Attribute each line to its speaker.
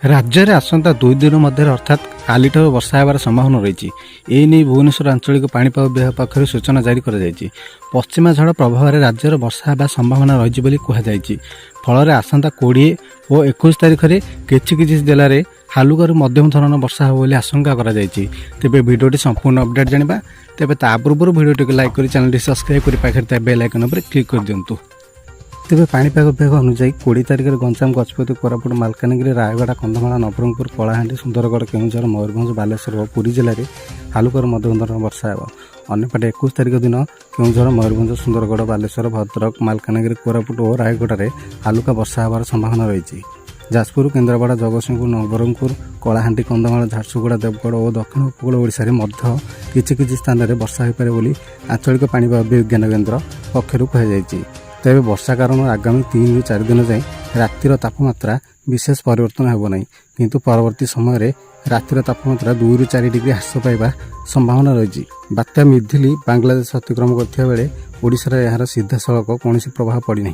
Speaker 1: ରାଜ୍ୟରେ ଆସନ୍ତା 2 ଦିନ ମଧ୍ୟରେ ଅର୍ଥାତ୍ କାଲିଠାରୁ ବର୍ଷା ହେବାର ସମ୍ଭାବନା ରହିଛି। ଏହି ନେଇ ଭୁବନେଶ୍ୱର ଆଞ୍ଚଳିକ ପାଣିପାଗ ବିଭାଗ ପକ୍ଷରୁ ସୂଚନା ଜାରି କରାଯାଇଛି। ପଶ୍ଚିମା ଝଡ଼ ପ୍ରଭାବରେ ରାଜ୍ୟରେ ବର୍ଷା ହେବା ସମ୍ଭାବନା ରହିଛି ବୋଲି କୁହାଯାଇଛି। ଫଳରେ ଆସନ୍ତା 20 ଓ 21 ତାରିଖରେ କିଛି ଜିଲ୍ଲାରେ ହାଲୁକାରୁ ମଧ୍ୟମ ଧରଣର ବର୍ଷା ହେବ ବୋଲି ଆଶଙ୍କା କରାଯାଇଛି। ତେବେ ଭିଡ଼ିଓଟି ସମ୍ପୂର୍ଣ୍ଣ ଅପଡେଟ୍ ଜାଣିବା। ତେବେ ତା ପୂର୍ବରୁ ଭିଡ଼ିଓଟିକୁ ଲାଇକ୍ କରି ଚ୍ୟାନେଲଟି ସବସ୍କ୍ରାଇବ୍ କରି ପାଖରେ ଥିବା ବେଲ୍ ଆଇକନ୍ ଉପରେ କ୍ଲିକ୍ କରିଦିଅନ୍ତୁ। ତେବେ ପାଣିପାଗ ବିଭାଗ ଅନୁଯାୟୀ 20 ତାରିଖରେ ଗଞ୍ଜାମ, ଗଜପତି, କୋରାପୁଟ, ମାଲକାନଗିରି, ରାୟଗଡ଼ା, କନ୍ଧମାଳ, ନବରଙ୍ଗପୁର, କଳାହାଣ୍ଡି, ସୁନ୍ଦରଗଡ଼, କେଉଁଝର, ମୟୂରଭଞ୍ଜ, ବାଲେଶ୍ୱର ଓ ପୁରୀ ଜିଲ୍ଲାରେ ହାଲୁକାରୁ ମଧ୍ୟମ ଧରଣର ବର୍ଷା ହେବ। ଅନ୍ୟପଟେ 21 ତାରିଖ ଦିନ କେଉଁଝର, ମୟୂରଭଞ୍ଜ, ସୁନ୍ଦରଗଡ଼, ବାଲେଶ୍ୱର, ଭଦ୍ରକ, ମାଲକାନଗିରି, କୋରାପୁଟ ଓ ରାୟଗଡ଼ାରେ ହାଲୁକା ବର୍ଷା ହେବାର ସମ୍ଭାବନା ରହିଛି। ଯାଜପୁର, କେନ୍ଦ୍ରାପଡ଼ା, ଜଗତସିଂହପୁର, ନବରଙ୍ଗପୁର, କଳାହାଣ୍ଡି, କନ୍ଧମାଳ, ଝାରସୁଗୁଡ଼ା, ଦେବଗଡ଼ ଓ ଦକ୍ଷିଣ ଉପକୂଳ ଓଡ଼ିଶାରେ ମଧ୍ୟ କିଛି ସ୍ଥାନରେ ବର୍ଷା ହୋଇପାରେ ବୋଲି ଆଞ୍ଚଳିକ ପାଣିପାଗ ବିଜ୍ଞାନ କେନ୍ଦ୍ର ପକ୍ଷରୁ କୁହାଯାଇଛି। ତେବେ ବର୍ଷା କାରଣରୁ ଆଗାମୀ 3 ରୁ 4 ଦିନ ଯାଏଁ ରାତିର ତାପମାତ୍ରା ବିଶେଷ ପରିବର୍ତ୍ତନ ହେବ ନାହିଁ, କିନ୍ତୁ ପରବର୍ତ୍ତୀ ସମୟରେ ରାତିର ତାପମାତ୍ରା 2 ରୁ 4 ଡିଗ୍ରୀ ହ୍ରାସ ପାଇବା ସମ୍ଭାବନା ରହିଛି। ବାତ୍ୟା ମିଥିଲି ବାଂଲାଦେଶ ଅତିକ୍ରମ କରିଥିବା ବେଳେ ଓଡ଼ିଶାରେ ଏହାର ସିଧାସଳଖ କୌଣସି ପ୍ରଭାବ ପଡ଼ିନାହିଁ।